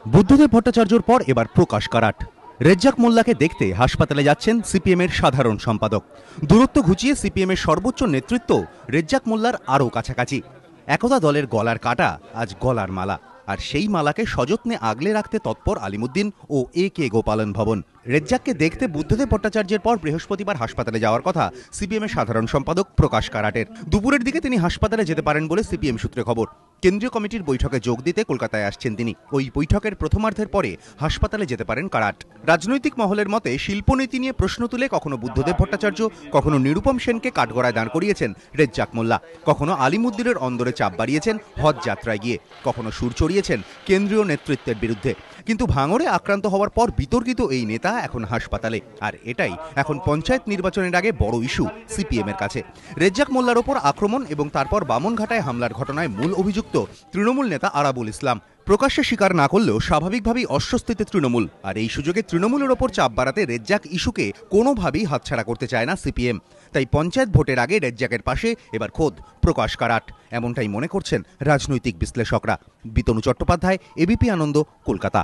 বুদ্ধদেব ভট্টাচার্যর পর এবার প্রকাশ কারাট। রেজ্জাক মোল্লাকে দেখতে হাসপাতালে যাচ্ছেন সিপিএমের সাধারণ সম্পাদক। দূরত্ব ঘুচিয়ে সিপিএমের সর্বোচ্চ নেতৃত্ব রেজ্জাক মোল্লার আরও কাছাকাছি। একদা দলের গলার কাটা, আজ গলার মালা। আর সেই মালাকে সযত্নে আগলে রাখতে তৎপর আলিমুদ্দিন ও কে গোপালন ভবন। রেজ্জাককে দেখতে বুদ্ধদেব ভট্টাচার্যের পর বৃহস্পতিবার হাসপাতালে যাওয়ার কথা সিপিএমের সাধারণ সম্পাদক প্রকাশ কারাটের। দুপুরের দিকে তিনি হাসপাতালে যেতে পারেন বলে সিপিএম সূত্রে খবর। কেন্দ্রীয় কমিটির বৈঠকে যোগ দিতে কলকাতায় আসছেন তিনি। ওই বৈঠকের প্রথমার্ধের পরে হাসপাতালে যেতে পারেন কারাট। রাজনৈতিক মহলের মতে শিল্পনীতি নিয়ে প্রশ্ন তুলে কখনো বুদ্ধদেব ভট্টাচার্য, কখনো নিরুপম সেনকে কাঠগড়ায় দাঁড় করিয়েছেন রেজ্জাক মোল্লা, কখনো আলিমুদ্দিনের অন্দরে চাপ বাড়িয়েছেন হজ যাত্রায় গিয়ে, কখনো সুর চড়িয়েছেন কেন্দ্রীয় নেতৃত্বের বিরুদ্ধে। কিন্তু ভাঙড়ে আক্রান্ত হওয়ার পর বিতর্কিত এই নেতা এখন হাসপাতালে। আর এটাই এখন পঞ্চায়েত নির্বাচনের আগে বড় ইস্যু সিপিএমের কাছে। রেজ্জাক মোল্লার ওপর আক্রমণ এবং তারপর বামনঘাটায় হামলার ঘটনায় মূল অভিযুক্ত তৃণমূল নেতা আরাবুল ইসলাম। প্রকাশ্যে স্বীকার না করলেও স্বাভাবিকভাবেই অস্বস্তিতে তৃণমূল। আর এই সুযোগে তৃণমূলের ওপর চাপ বাড়াতে রেজ্জাক ইস্যুকে কোনোভাবেই হাতছাড়া করতে চায় না সিপিএম। তাই পঞ্চায়েত ভোটের আগে রেজ্জাকের পাশে এবার খোদ প্রকাশ কারাট, এমনটাই মনে করছেন রাজনৈতিক বিশ্লেষকরা। বিতনু চট্টোপাধ্যায়, এবিপি আনন্দ, কলকাতা।